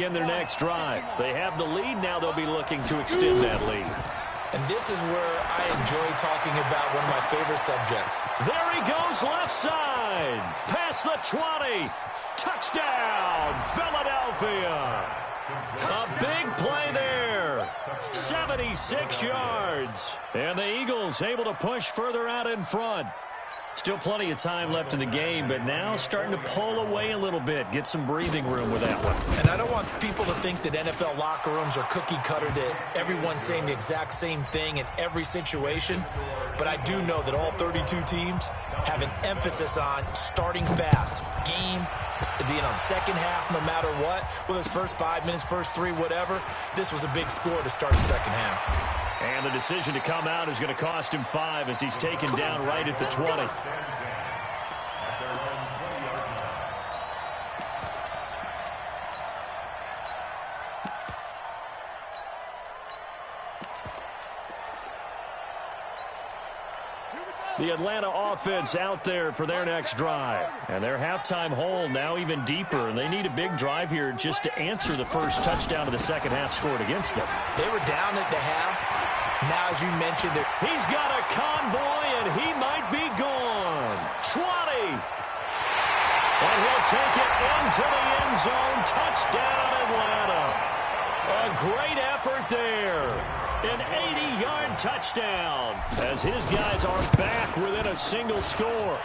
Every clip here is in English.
In their next drive. They have the lead. Now they'll be looking to extend that lead. And this is where I enjoy talking about one of my favorite subjects. There he goes left side. Past the 20. Touchdown, Philadelphia. A big play there. 76 yards. And the Eagles able to push further out in front. Still plenty of time left in the game, but now starting to pull away a little bit. Get some breathing room with that one. And I don't want people to think that NFL locker rooms are cookie cutter, that everyone's saying the exact same thing in every situation. But I do know that all 32 teams have an emphasis on starting fast. Game, the second half, no matter what. Well, his first 5 minutes, first 3, whatever. This was a big score to start the second half. And the decision to come out is going to cost him 5 as he's taken down right at the 20. The Atlanta offense out there for their next drive. And their halftime hole now even deeper. And they need a big drive here just to answer the first touchdown of the second half scored against them. They were down at the half. Now, as you mentioned, he's got a convoy, and he might be gone. 20. And he'll take it into the end zone. Touchdown, Atlanta. A great effort there. An 80-yard touchdown as his guys are back within a single score.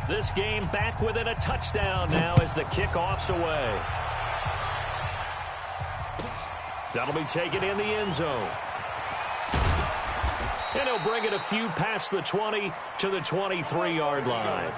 This game back within a touchdown now as the kickoff's away. That'll be taken in the end zone. And he'll bring it a few past the 20 to the 23-yard line.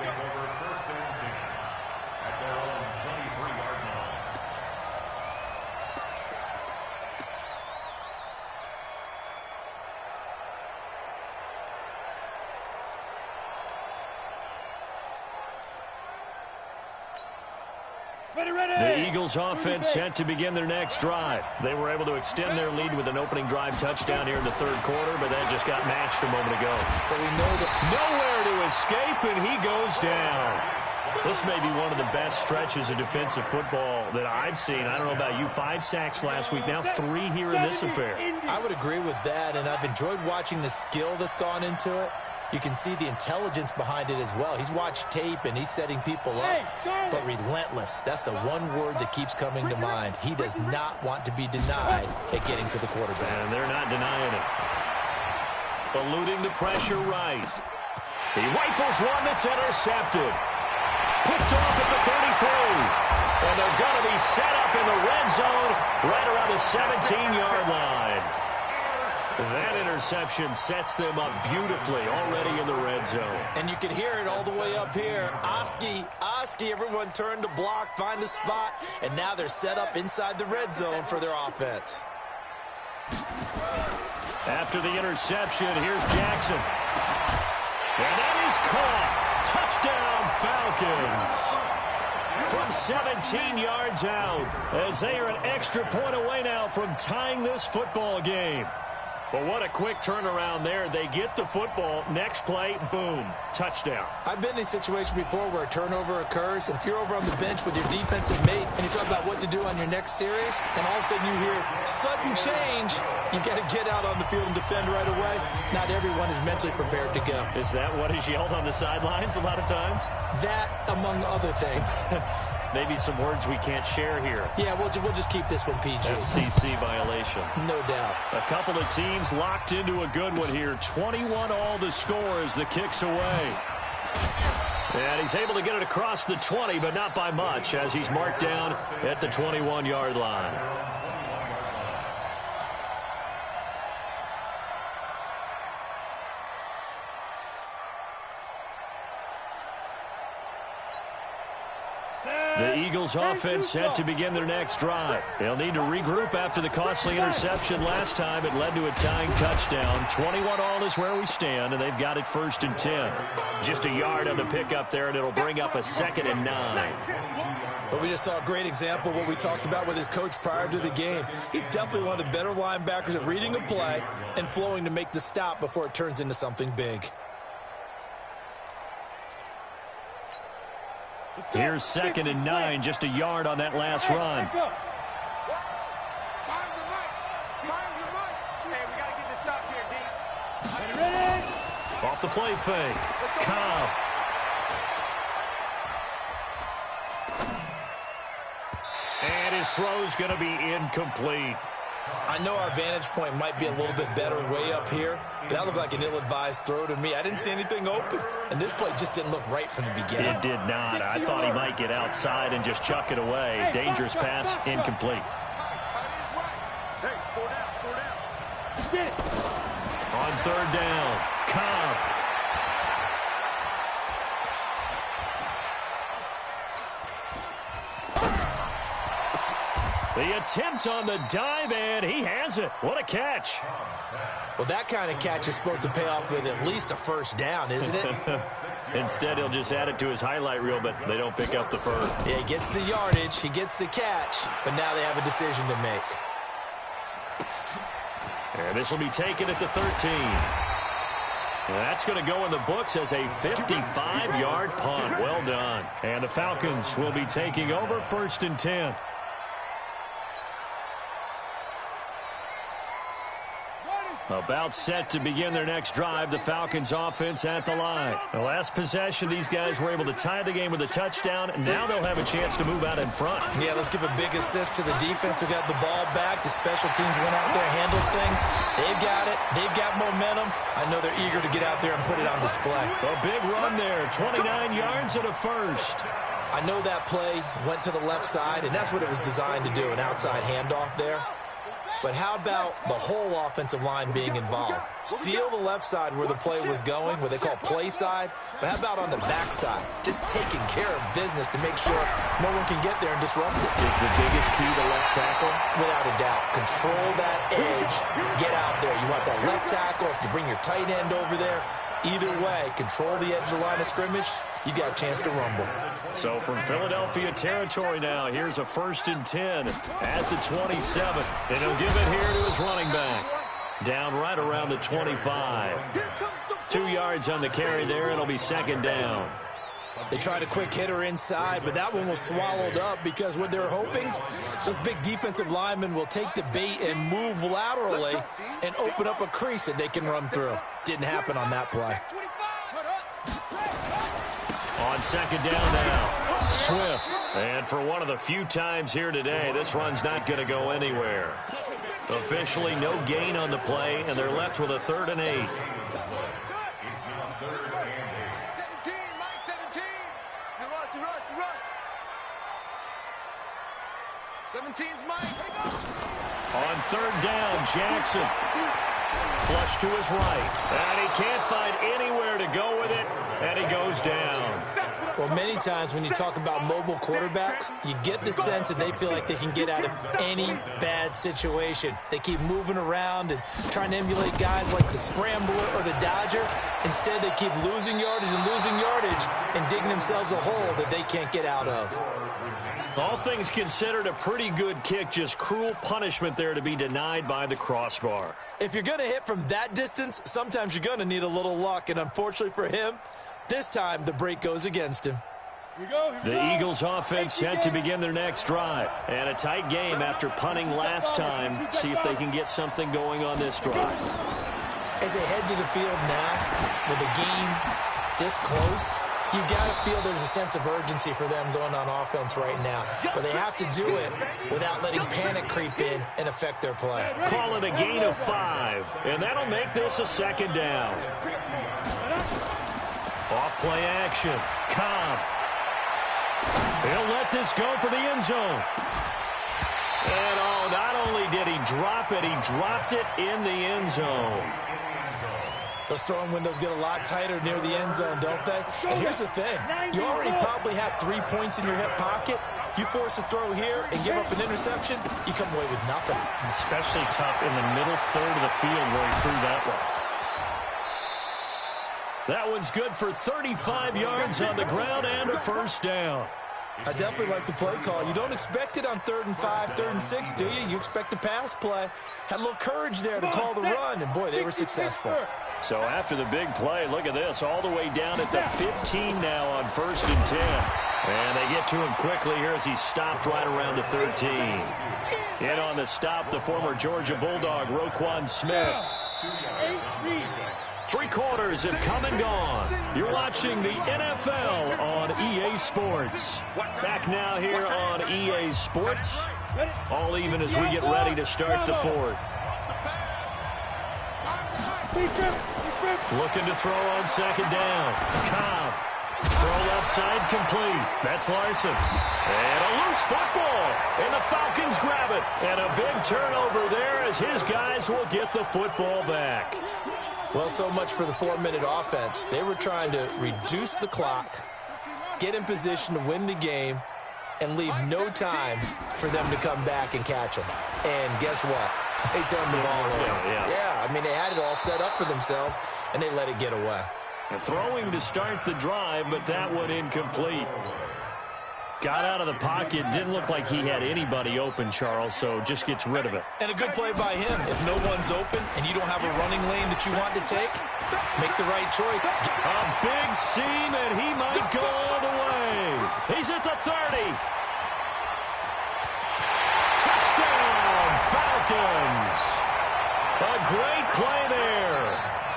The Eagles offense set to begin their next drive. They were able to extend their lead with an opening drive touchdown here in the third quarter, but that just got matched a moment ago. So we know that nowhere to escape, and he goes down. This may be one of the best stretches of defensive football that I've seen. I don't know about you. 5 sacks last week, now 3 here in this affair. I would agree with that, and I've enjoyed watching the skill that's gone into it. You can see the intelligence behind it as well. He's watched tape, and he's setting people up. But relentless, that's the one word that keeps coming to mind. He does not want to be denied at getting to the quarterback. And they're not denying it. Eluding the pressure right. He rifles one that's intercepted. Picked off at the 33. And they're going to be set up in the red zone right around the 17-yard line. That interception sets them up beautifully already in the red zone. And you can hear it all the way up here. Oski, everyone turned to block, find a spot, and now they're set up inside the red zone for their offense. After the interception, here's Jackson. And that is caught. Touchdown, Falcons. From 17 yards out, as they are an extra point away now from tying this football game. But what a quick turnaround there. They get the football. Next play, boom, touchdown. I've been in a situation before where a turnover occurs, and if you're over on the bench with your defensive mate and you talk about what to do on your next series, and all of a sudden you hear sudden change, you got to get out on the field and defend right away. Not everyone is mentally prepared to go. Is that what is yelled on the sidelines a lot of times? That, among other things. Maybe some words we can't share here. Yeah, we'll just keep this one PG. FCC violation. No doubt. A couple of teams locked into a good one here. 21 all the score as the kick's away. And he's able to get it across the 20, but not by much, as he's marked down at the 21-yard line. The Eagles offense set to begin their next drive. They'll need to regroup after the costly interception last time. It led to a tying touchdown. 21-all is where we stand, and they've got it 1st and 10. Just a yard on the pickup there, and it'll bring up a 2nd and 9. But we just saw a great example of what we talked about with his coach prior to the game. He's definitely one of the better linebackers at reading a play and flowing to make the stop before it turns into something big. Here's 2nd and 9, just a yard on that last run. Off the play fake. Cobb. And his throw's going to be incomplete. I know our vantage point might be a little bit better way up here, but that looked like an ill-advised throw to me. I didn't see anything open, and this play just didn't look right from the beginning. It did not. I thought he might get outside and just chuck it away. Dangerous pass, incomplete. On 3rd down, Cobb. The attempt on the dive, and he has it. What a catch. Well, that kind of catch is supposed to pay off with at least a 1st down, isn't it? Instead, he'll just add it to his highlight reel, but they don't pick up the first. Yeah, he gets the yardage, he gets the catch, but now they have a decision to make. And this will be taken at the 13. That's going to go in the books as a 55-yard punt. Well done. And the Falcons will be taking over 1st and 10. About set to begin their next drive, the Falcons offense at the line. The last possession, these guys were able to tie the game with a touchdown, and now they'll have a chance to move out in front. Yeah, let's give a big assist to the defense who got the ball back. The special teams went out there, handled things. They've got it. They've got momentum. I know they're eager to get out there and put it on display. A big run there, 29 yards and a 1st. I know that play went to the left side, and that's what it was designed to do, an outside handoff there. But how about the whole offensive line being involved? Seal the left side where the play was going, what they call play side. But how about on the back side? Just taking care of business to make sure no one can get there and disrupt it. Is the biggest key to left tackle? Without a doubt. Control that edge. Get out there. You want that left tackle. If you bring your tight end over there, either way, control the edge of the line of scrimmage. You got a chance to rumble. So from Philadelphia territory now, here's a 1st and 10 at the 27. And he'll give it here to his running back. Down right around the 25. 2 yards on the carry there. It'll be 2nd down. They tried a quick hitter inside, but that one was swallowed up because what they're hoping, those big defensive linemen will take the bait and move laterally and open up a crease that they can run through. Didn't happen on that play. On 2nd down now, Swift. And for one of the few times here today, this run's not going to go anywhere. Officially no gain on the play, and they're left with a 3rd and 8. 17, Mike 17. Run. 17's Mike. On 3rd down, Jackson. Flush to his right. And he can't find anywhere to go with it, and he goes down. Well, many times when you talk about mobile quarterbacks, you get the sense that they feel like they can get out of any bad situation. They keep moving around and trying to emulate guys like the Scrambler or the Dodger. Instead, they keep losing yardage and digging themselves a hole that they can't get out of. All things considered, a pretty good kick, just cruel punishment there to be denied by the crossbar. If you're going to hit from that distance, sometimes you're going to need a little luck, and unfortunately for him, this time the break goes against him. The Eagles offense set to begin their next drive. And a tight game after punting last time. See if they can get something going on this drive. As they head to the field now, with the game this close, you got to feel there's a sense of urgency for them going on offense right now. But they have to do it without letting panic creep in and affect their play. Call it a gain of 5, and that'll make this a 2nd down. Off play action. Cobb. He'll let this go for the end zone. And not only did he drop it, he dropped it in the end zone. Those throwing windows get a lot tighter near the end zone, don't they? And here's the thing. You already probably have 3 points in your hip pocket. You force a throw here and give up an interception, you come away with nothing. Especially tough in the middle third of the field where he threw that one. That one's good for 35 yards on the ground and a first down. I definitely like the play call. You don't expect it on 3rd and 5, 3rd and 6, do you? You expect a pass play. Had a little courage there to call the run, and boy, they were successful. So after the big play, look at this, all the way down at the 15 now on 1st and 10. And they get to him quickly here as he stopped right around the 13. In on the stop, the former Georgia Bulldog, Roquan Smith. 3 quarters have come and gone. You're watching the NFL on EA Sports. Back now here on EA Sports. All even as we get ready to start the 4th. Looking to throw on 2nd down. Cobb. Throw left side complete. That's Larson. And a loose football. And the Falcons grab it. And a big turnover there as his guys will get the football back. Well, so much for the 4-minute offense. They were trying to reduce the clock, get in position to win the game, and leave no time for them to come back and catch them. And guess what? They turned the ball over. Yeah, I mean, they had it all set up for themselves, and they let it get away. Throwing to start the drive, but that one incomplete. Got out of the pocket. Didn't look like he had anybody open, Charles, so just gets rid of it. And a good play by him. If no one's open and you don't have a running lane that you want to take, make the right choice. A big seam, and he might go all the way. He's at the 30. Touchdown, Falcons. A great play there.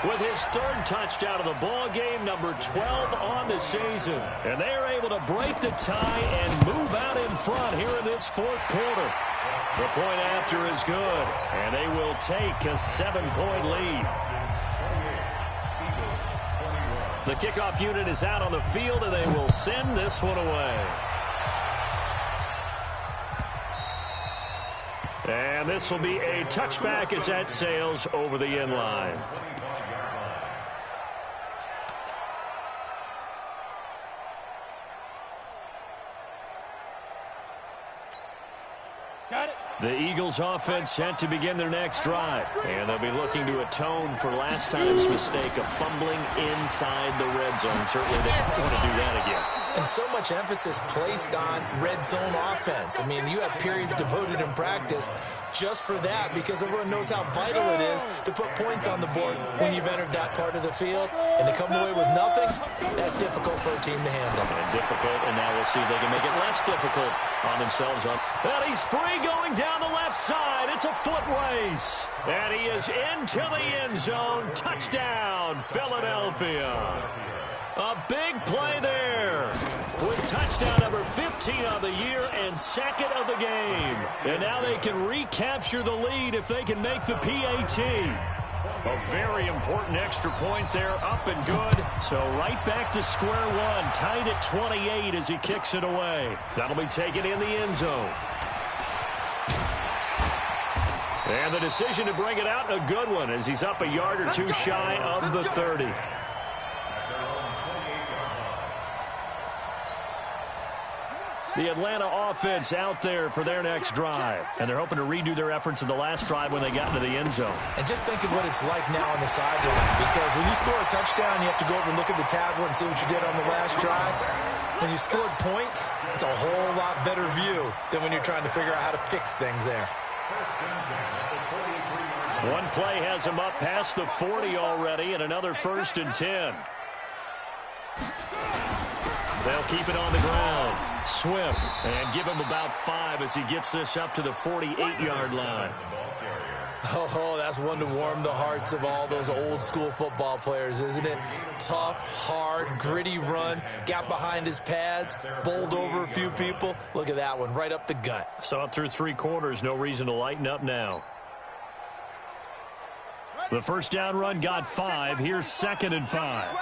With his 3rd touchdown of the ball game, number 12 on the season. And they are able to break the tie and move out in front here in this 4th quarter. The point after is good, and they will take a 7-point lead. The kickoff unit is out on the field, and they will send this one away. And this will be a touchback as that sails over the end line. The Eagles offense set to begin their next drive. And they'll be looking to atone for last time's mistake of fumbling inside the red zone. Certainly they don't want to do that again. And so much emphasis placed on red zone offense. I mean, you have periods devoted in practice just for that because everyone knows how vital it is to put points on the board when you've entered that part of the field. And to come away with nothing, that's difficult for a team to handle. And difficult, and now we'll see if they can make it less difficult on themselves. And he's free going down the left side. It's a foot race. And he is into the end zone. Touchdown, Philadelphia. A big play there with touchdown number 15 of the year and 2nd of the game. And now they can recapture the lead if they can make the PAT. A very important extra point there, up and good. So right back to square one, tied at 28 as he kicks it away. That'll be taken in the end zone. And the decision to bring it out, a good one, as he's up a yard or two shy of the 30. The Atlanta offense out there for their next drive. And they're hoping to redo their efforts in the last drive when they got into the end zone. And just think of what it's like now on the sideline. Because when you score a touchdown, you have to go over and look at the tablet and see what you did on the last drive. When you scored points, it's a whole lot better view than when you're trying to figure out how to fix things there. One play has him up past the 40 already, and another 1st and 10. They'll keep it on the ground. Swift, and give him about 5 as he gets this up to the 48-yard line. Oh, that's one to warm the hearts of all those old-school football players, isn't it? Tough, hard, gritty run, got behind his pads, bowled over a few people. Look at that one, right up the gut. So up through 3 quarters, no reason to lighten up now. The first down run got 5. Here's 2nd and 5.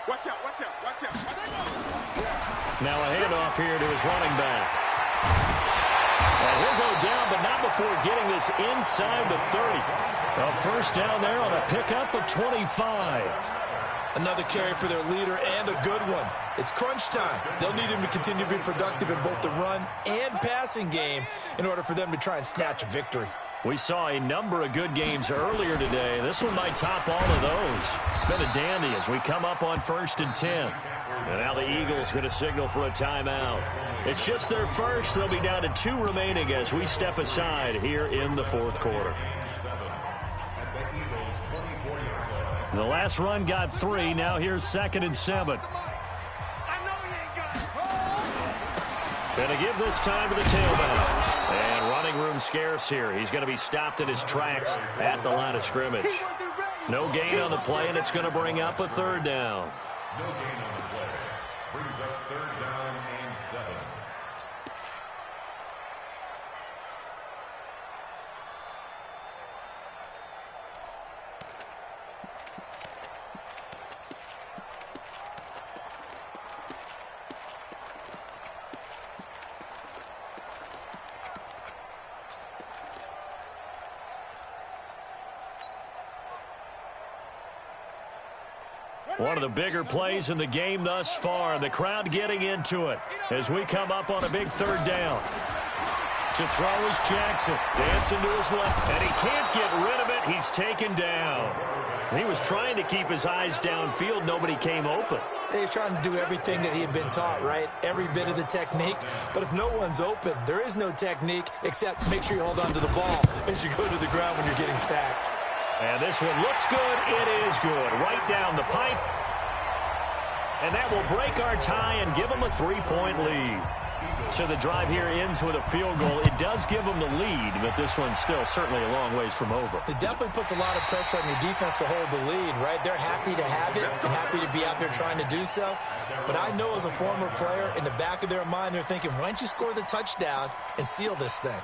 Watch out, watch out, watch out. Now a handoff here to his running back. And he'll go down, but not before getting this inside the 30. A first down there on a pickup of 25. Another carry for their leader and a good one. It's crunch time. They'll need him to continue to be productive in both the run and passing game in order for them to try and snatch a victory. We saw a number of good games earlier today. This one might top all of those. It's been a dandy as we come up on 1st and 10. And now the Eagles going to signal for a timeout. It's just their first. They'll be down to 2 remaining as we step aside here in the 4th quarter. The last run got 3. Now here's 2nd and 7. Going to give this time to the tailback. And running room scarce here. He's going to be stopped in his tracks at the line of scrimmage. No gain on the play, and it's going to bring up a 3rd down. No gain on the play. Brings up 3rd down and 7. One of the bigger plays in the game thus far. The crowd getting into it as we come up on a big 3rd down. To throw is Jackson. Dancing to his left. And he can't get rid of it. He's taken down. He was trying to keep his eyes downfield. Nobody came open. He's trying to do everything that he had been taught, right? Every bit of the technique. But if no one's open, there is no technique except make sure you hold on to the ball as you go to the ground when you're getting sacked. And this one looks good. It is good. Right down the pipe. And that will break our tie and give them a 3-point lead. So the drive here ends with a field goal. It does give them the lead, but this one's still certainly a long ways from over. It definitely puts a lot of pressure on your defense to hold the lead, right? They're happy to have it and happy to be out there trying to do so. But I know as a former player, in the back of their mind, they're thinking, why don't you score the touchdown and seal this thing?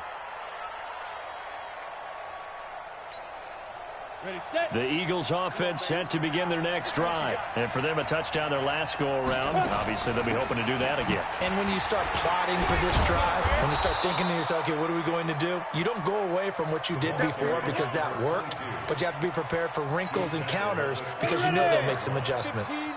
The Eagles offense set to begin their next drive. And for them, a touchdown their last go-around. Obviously, they'll be hoping to do that again. And when you start plotting for this drive, when you start thinking to yourself, okay, what are we going to do? You don't go away from what you did before because that worked, but you have to be prepared for wrinkles and counters because you know they'll make some adjustments.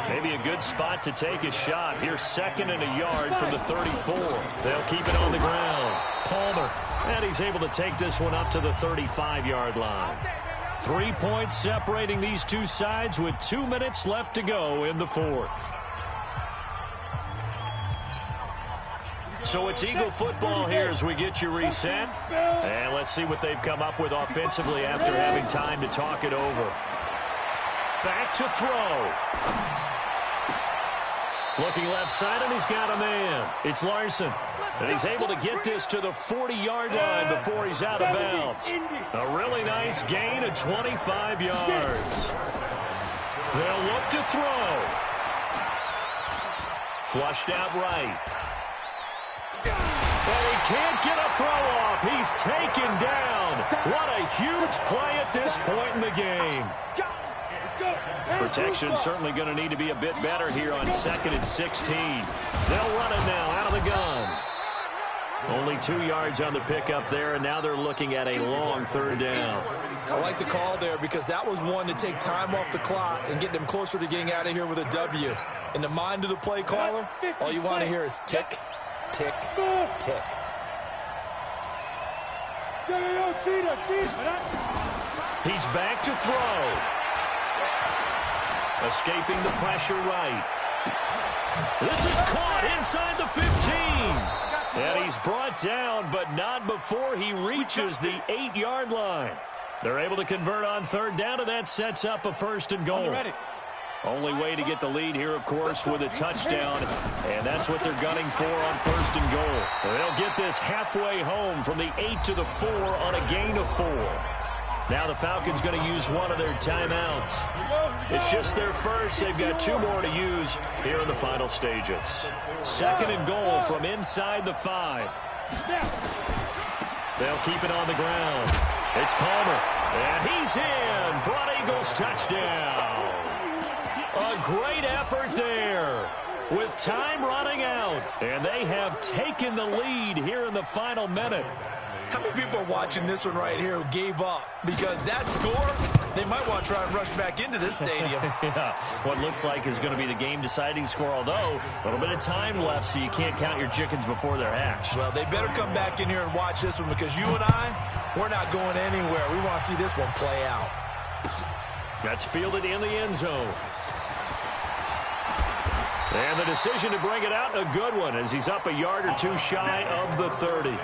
Maybe a good spot to take a shot. Here's 2nd and a yard from the 34. They'll keep it on the ground. Palmer. And he's able to take this one up to the 35-yard line. 3 points separating these two sides with 2 minutes left to go in the 4th. So it's Eagle football here as we get you reset. And let's see what they've come up with offensively after having time to talk it over. Back to throw. Looking left side, and he's got a man. It's Larson. And he's able to get this to the 40-yard line before he's out of bounds. A really nice gain of 25 yards. They'll look to throw. Flushed out right. And he can't get a throw off. He's taken down. What a huge play at this point in the game. Protection certainly going to need to be a bit better here on 2nd and 16. They'll run it now out of the gun. Only 2 yards on the pickup there, and now they're looking at a long 3rd down. I like the call there because that was one to take time off the clock and get them closer to getting out of here with a W. In the mind of the play caller, all you want to hear is tick, tick, tick. He's back to throw. Escaping the pressure right. This is caught inside the 15. And he's brought down, but not before he reaches the 8-yard line. They're able to convert on 3rd down, and that sets up a 1st and goal. Only way to get the lead here, of course, with a touchdown, and that's what they're gunning for on 1st and goal. They'll get this halfway home from the 8 to the 4 on a gain of 4. Now the Falcons going to use one of their timeouts. It's just their first. They've got 2 more to use here in the final stages. 2nd and goal from inside the 5. They'll keep it on the ground. It's Palmer, and he's in for an Eagles touchdown. A great effort there with time running out. And they have taken the lead here in the final minute. How many people are watching this one right here who gave up? Because that score, they might want to try and rush back into this stadium. Yeah, what looks like is going to be the game-deciding score, although a little bit of time left, so you can't count your chickens before they're hatched. Well, they better come back in here and watch this one, because you and I, we're not going anywhere. We want to see this one play out. That's fielded in the end zone. And the decision to bring it out, a good one, as he's up a yard or two shy of the 30.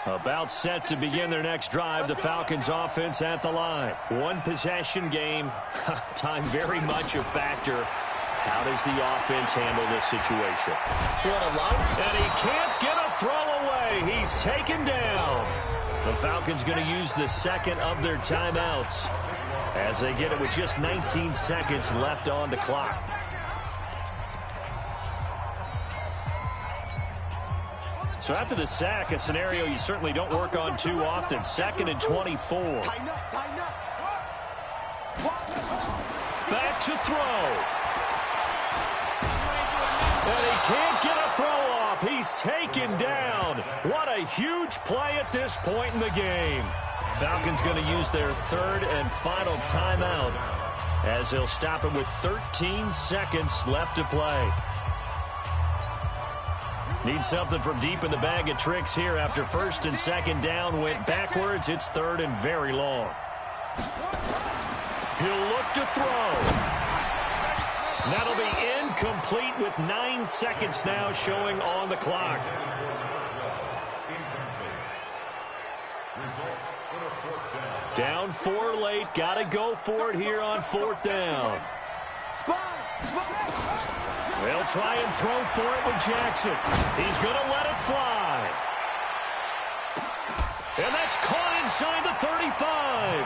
About set to begin their next drive, the Falcons offense at the line. One possession game, time very much a factor. How does the offense handle this situation? And he can't get a throw away. He's taken down. The Falcons going to use the second of their timeouts as they get it with just 19 seconds left on the clock. So after the sack, a scenario you certainly don't work on too often. 2nd and 24. Back to throw. And he can't get a throw off. He's taken down. What a huge play at this point in the game. Falcons going to use their third and final timeout as they'll stop it with 13 seconds left to play. Need something from deep in the bag of tricks here after 1st and 2nd down went backwards. It's 3rd and very long. He'll look to throw. That'll be incomplete with 9 seconds now showing on the clock. Down 4 late. Got to go for it here on 4th down. They'll try and throw for it with Jackson. He's going to let it fly. And that's caught inside the 35.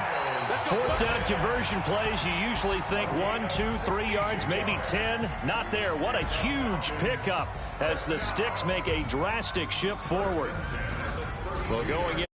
4th down conversion plays, you usually think 1, 2, 3 yards, maybe 10. Not there. What a huge pickup as the Sticks make a drastic shift forward. Well, going in.